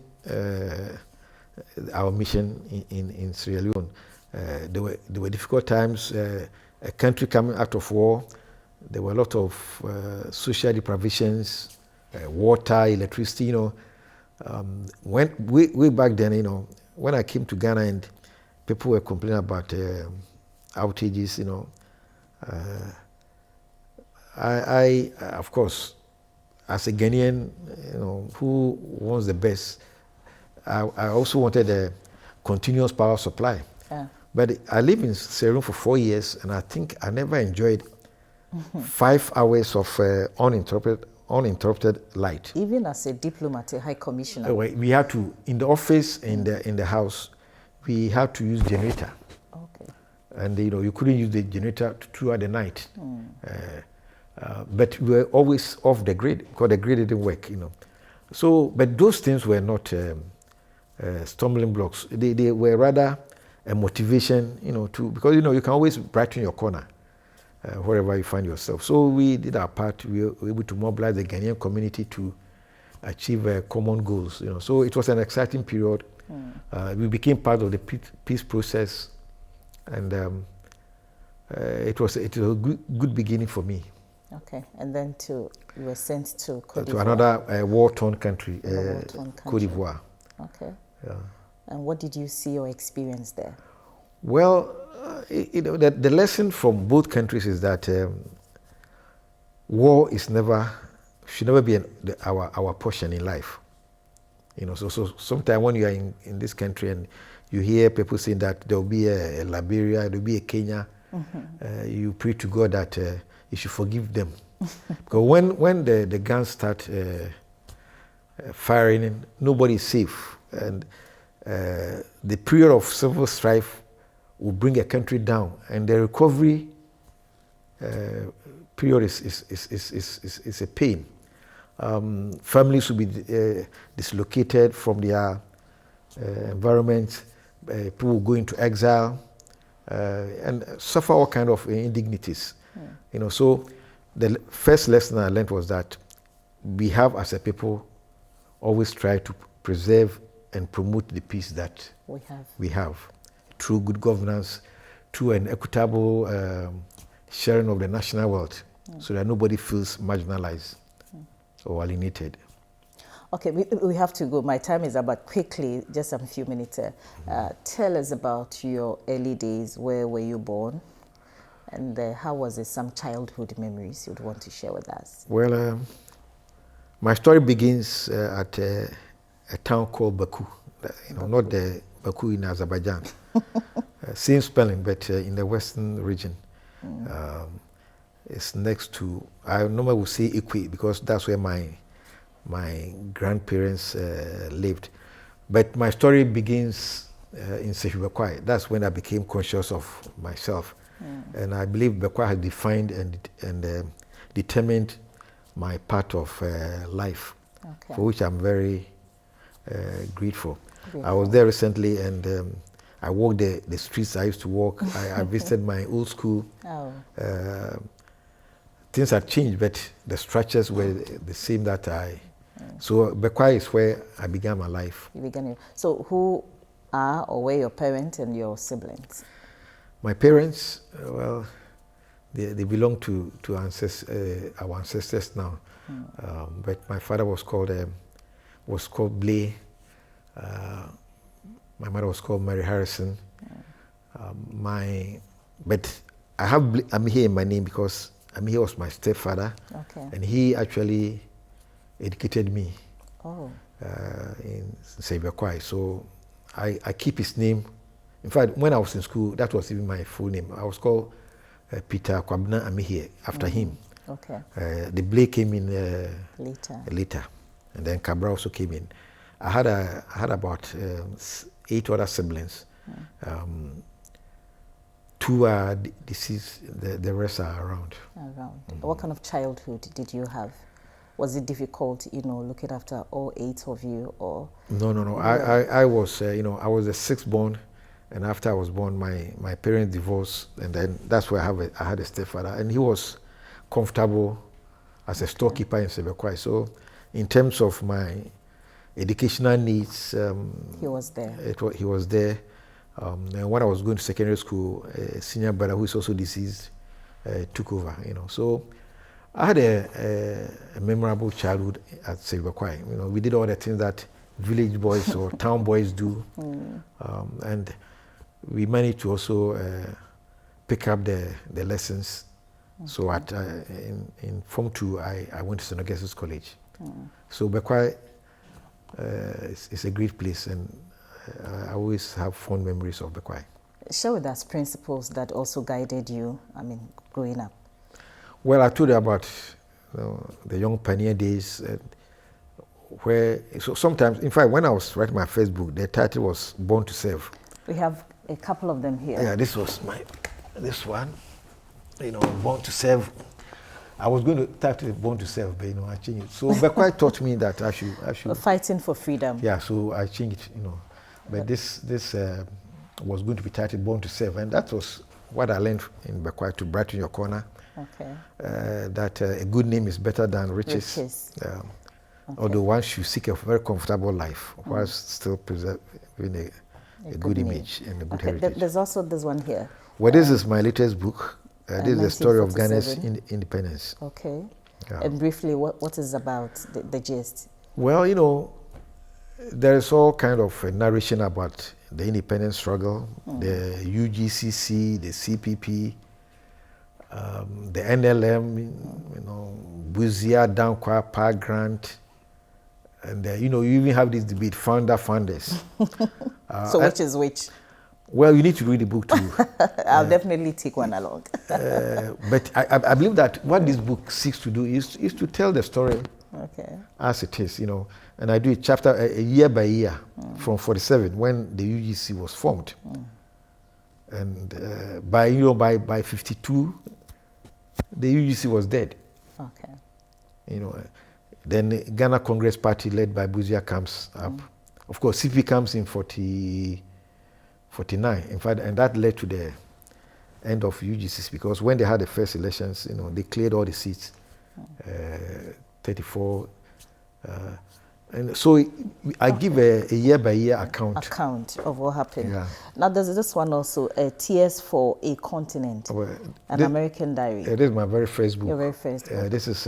our mission in Sierra Leone. There were difficult times, a country coming out of war. There were a lot of social deprivations, water, electricity. When way back then, when I came to Ghana and people were complaining about outages, I of course, as a Ghanaian, who wants the best, I also wanted a continuous power supply. But I lived in Sierra Leone for 4 years, and I think I never enjoyed 5 hours of uninterrupted light. Even as a diplomat, a high commissioner. We had to, in the office, in the house, we had to use generator. And you couldn't use the generator throughout the night. But we were always off the grid, because the grid didn't work. So, but those things were not stumbling blocks. They were rather a motivation, because you can always brighten your corner wherever you find yourself. So we did our part. We were able to mobilize the Ghanaian community to achieve common goals. So it was an exciting period. We became part of the peace process, and it was a good beginning for me. And then you were sent to Cote d'Ivoire. To another war-torn country, Cote d'Ivoire. And what did you see or experience there? Well, the lesson from both countries is that war should never be our portion in life. So sometimes when you are in this country and you hear people saying that there will be a Liberia, there will be a Kenya, you pray to God that you should forgive them. Because when the guns start firing, nobody is safe. And the period of civil strife will bring a country down, and the recovery period is a pain. Families will be dislocated from their environment. People will go into exile and suffer all kind of indignities. So the first lesson I learned was that we have, as a people, always try to preserve and promote the peace that we have through good governance, through an equitable sharing of the national wealth, so that nobody feels marginalized or alienated. We have to go. My time is about. Quickly, just a few minutes. Tell us about your early days. Where were you born? And how was it? Some childhood memories you'd want to share with us? Well, my story begins at a town called Baku. Not the Baku in Azerbaijan. Same spelling, but in the western region. It's next to, I normally would say Ikwe, because that's where my grandparents lived. But my story begins in Bekwai. That's when I became conscious of myself. And I believe Bekwai has defined and determined my part of life, for which I'm very grateful. I was there recently, and I walked the streets I used to walk. I visited my old school. Things had changed, but the structures were the same that So Bekwai is where I began my life. So who are or were your parents and your siblings? My parents, well, they belong to our ancestors now. But my father was called Blay. My mother was called Mary Harrison. But I have Amihere in my name because Amihere was my stepfather, and he actually educated me. in Sebekwai. So I keep his name. In fact, when I was in school, that was even my full name. I was called Peter Kwabena Amihere after him. Okay. The Blay came in later. And then Kabral also came in. I had about 8 other siblings. 2 are deceased, the rest are around. What kind of childhood did you have? Was it difficult, looking after all 8 of you, or? No. I was, I was the 6th born, and after I was born, my parents divorced, and then that's where I had a stepfather, and he was comfortable as a storekeeper in Sebekwai. So, in terms of my educational needs, he was there. He was there. And when I was going to secondary school, a senior brother who is also deceased took over. So I had a memorable childhood at Sebekwai. We did all the things that village boys or town boys do, and we managed to also pick up the lessons. Okay. So in Form 2, I went to St. Augustus College. So Bekwai is a great place, and I always have fond memories of Bekwai. Share with us principles that also guided you, growing up. Well, I told you about the young pioneer days, where so sometimes, in fact, when I was writing my first book, the title was Born to Serve. We have a couple of them here. Yeah, this was this one, Born to Serve. I was going to title it Born to Serve, but I changed it. So Bekwai taught me that I should fighting for freedom. Yeah, so I changed it, But this was going to be titled Born to Serve, and that was what I learned in Bekwai, to brighten your corner. Okay. That a good name is better than riches. Okay. Although one should seek a very comfortable life whilst still preserving a good image and a good heritage. There's also this one here. Well, this is my latest book. This is the story of Ghana's independence. Okay. And briefly, what is about the gist? Well, there is all kind of narration about the independence struggle, the UGCC, the CPP, the NLM, Buzia, Dankwa, Park Grant, and you even have this debate, founders. So which is which? Well, you need to read the book too. I'll definitely take one along. But I believe that what this book seeks to do is to tell the story as it is, And I do it chapter a year by year from 47 when the UGC was formed, and by 52, the UGC was dead. Okay. Then the Ghana Congress Party led by Buzia comes up. Of course, CP comes in 49. In fact, and that led to the end of UGCs, because when they had the first elections, they cleared all the seats, 34. And so I give a year-by-year account of what happened. Yeah. Now there's this one also, Tears for a Continent, an American diary. This is my very first book. Your very first book. This is,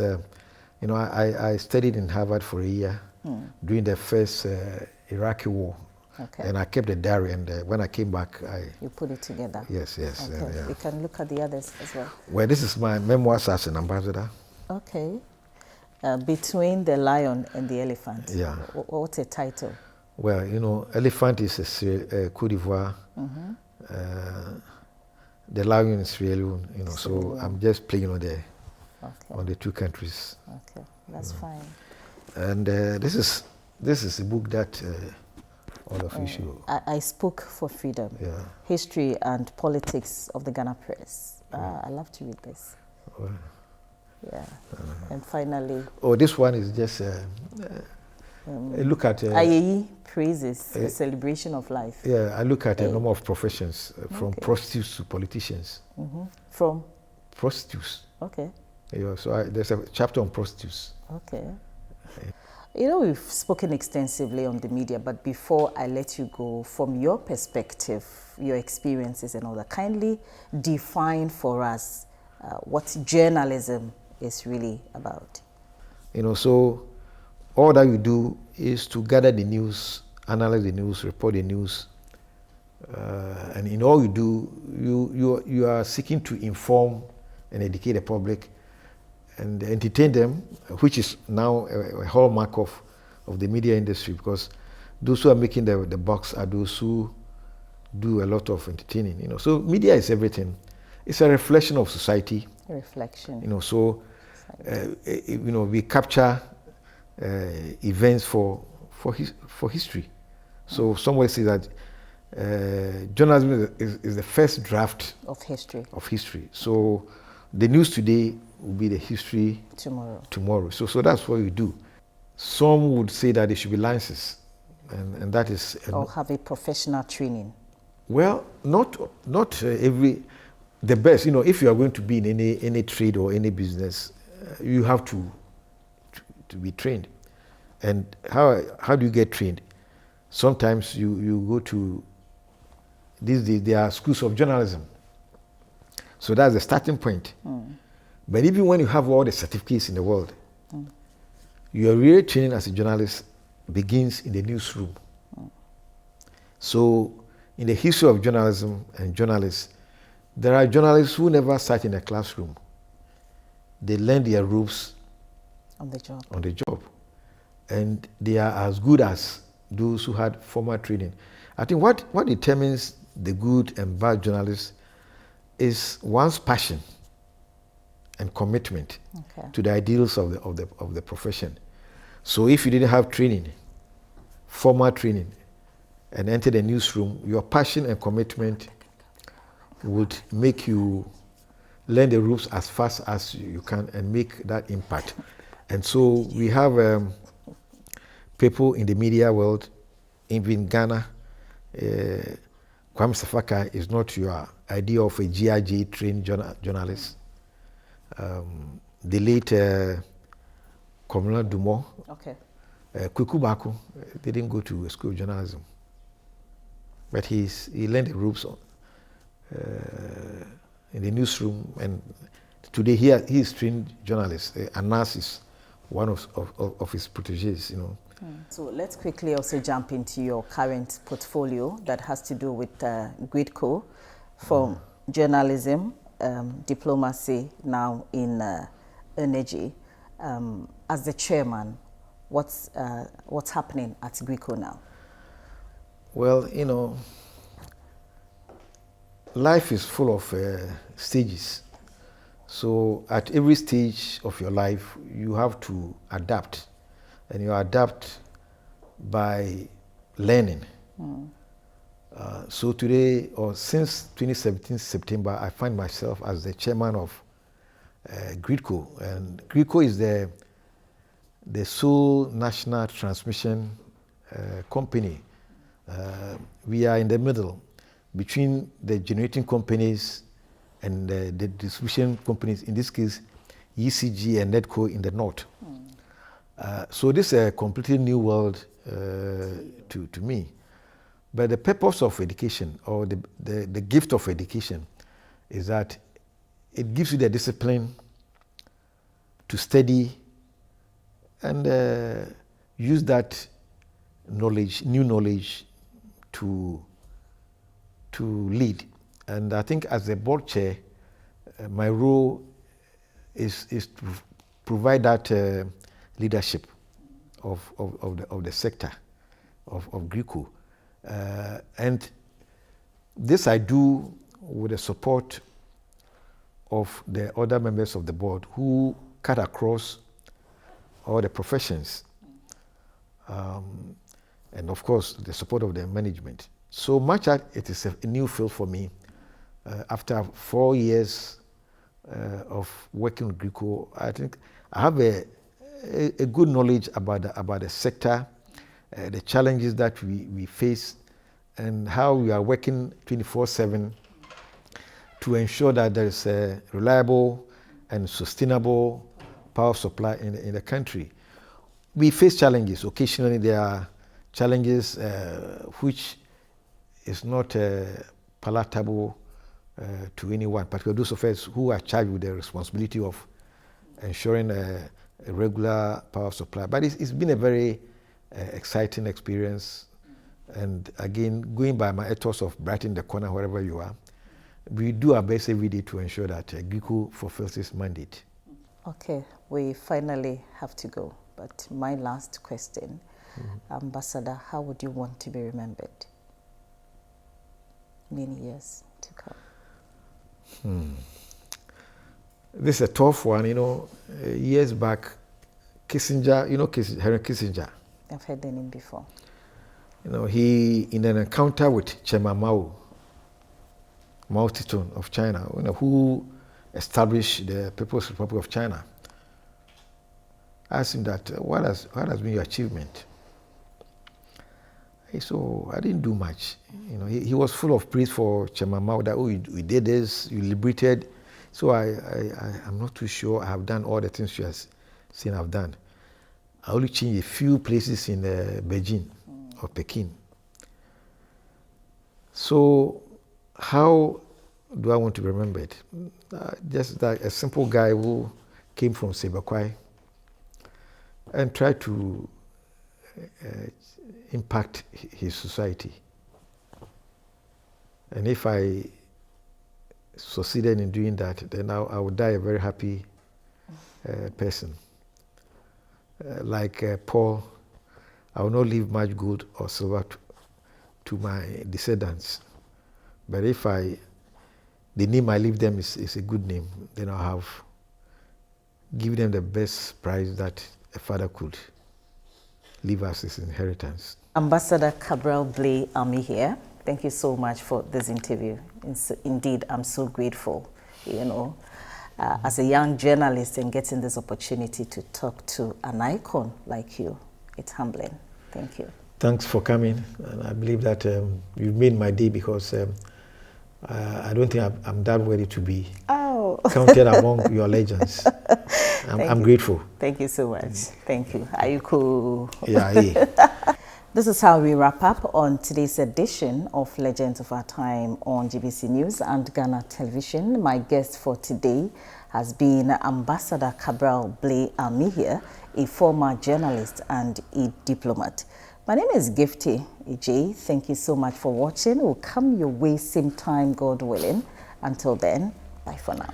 I studied in Harvard for a year during the first Iraqi war. Okay. And I kept the diary, and when I came back, You put it together? Yes. Okay. Yeah. We can look at the others as well. Well, this is my memoirs as an ambassador. Okay. Between the Lion and the Elephant. Yeah. What's the title? Well, Elephant is a Côte d'Ivoire. The Lion is Sierra Leone. So I'm just playing on the 2 countries. Okay, that's fine. And this is a book that all of you should. I Spoke for Freedom. Yeah. History and Politics of the Ghana Press. I love to read this. Well, yeah. And finally. Oh, this one is just a look at. Ayeyi Praises, a celebration of life. Yeah, I look at a number of professions, from prostitutes to politicians. From? Prostitutes. Okay. Yeah, so there's a chapter on prostitutes. Okay. We've spoken extensively on the media, but before I let you go, from your perspective, your experiences and all that, kindly define for us what journalism is really about. So all that you do is to gather the news, analyze the news, report the news, and in all you do, you are seeking to inform and educate the public and entertain them, which is now a hallmark of of the media industry, because those who are making the bucks are those who do a lot of entertaining. So media is everything. It's a reflection of society. A reflection. So we capture events for history. So somebody says that journalism is the first draft of history. So the news today will be the history tomorrow. So that's what we do. Some would say that there should be licenses, and that is or have a professional training. Well, not every. The best, if you are going to be in any trade or any business, you have to be trained. And how do you get trained? Sometimes you go to these days there are schools of journalism. So that's the starting point. But even when you have all the certificates in the world, your real training as a journalist begins in the newsroom. So in the history of journalism and journalists, there are journalists who never sat in a classroom. They learn their ropes on the job. And they are as good as those who had formal training. I think what determines the good and bad journalist is one's passion and commitment to the ideals of the profession. So if you didn't have training, formal training, and enter the newsroom, your passion and commitment would make you learn the ropes as fast as you can and make that impact. And so we have people in the media world, even in Ghana. Kwame Safaka is not your idea of a GIJ trained journalist. The late Kabral Dumont, Kweku Baku, didn't go to a school of journalism. But he learned the ropes in the newsroom, and today he is trained journalist. Anas is one of his proteges, So let's quickly also jump into your current portfolio that has to do with GRIDCO, from journalism, diplomacy, now in energy. As the chairman, what's happening at GRIDCO now? Well, life is full of stages. So at every stage of your life, you have to adapt. And you adapt by learning. So today, or since 2017 September, I find myself as the chairman of GRIDCO. And GRIDCO is the sole national transmission company. We are in the middle between the generating companies and the distribution companies, in this case, ECG and NEDCO in the north. So this is a completely new world to me. But the purpose of education, or the gift of education, is that it gives you the discipline to study and use that knowledge, new knowledge, to lead. And I think as the board chair, my role is to provide that leadership of the sector of GRIDCO. And this I do with the support of the other members of the board who cut across all the professions. And of course, the support of the management. So much that it is a new field for me. After 4 years of working with GRIDCO, I think I have a good knowledge about the sector, the challenges that we face, and how we are working 24/7 to ensure that there is a reliable and sustainable power supply in the country. We face challenges. Occasionally there are challenges which is not palatable to anyone, particularly those of us who are charged with the responsibility of ensuring a regular power supply. But it's been a very exciting experience. And again, going by my ethos of brightening the corner wherever you are, we do our best every day to ensure that GRIDCO fulfills its mandate. Okay, we finally have to go. But my last question, Ambassador, how would you want to be remembered many years to come? This is a tough one, you know. Years back, Kissinger, you know Henry Kissinger. I've heard the name before. You know, he, in an encounter with Chairman Mao Zedong of China, you know, who established the People's Republic of China, asked him that, what has been your achievement? So I didn't do much. You know, he was full of praise for Chairman Mao that, oh, we did this, you liberated. So I'm not too sure I have done all the things you have seen I've done. I only changed a few places in Beijing or Peking. So how do I want to be remembered? Just like a simple guy who came from Sebakwai and tried to impact his society. And if I succeeded in doing that, then I would die a very happy person. Like Paul, I will not leave much gold or silver to my descendants. But if the name I leave them is a good name, then I'll have given them the best prize that a father could leave us as inheritance. Ambassador Kabral Blay Amihere, thank you so much for this interview. Indeed, I'm so grateful, you know, as a young journalist and getting this opportunity to talk to an icon like you. It's humbling. Thank you. Thanks for coming. And I believe that you've made my day because I don't think I'm that ready to be counted among your legends. I'm grateful. Thank you so much. Thank you. Are you cool? Yeah. This is how we wrap up on today's edition of Legends of Our Time on GBC News and Ghana Television. My guest for today has been Ambassador Kabral Blay Amihere, a former journalist and a diplomat. My name is Gifty Ej. Thank you so much for watching. We'll come your way same time, God willing. Until then, bye for now.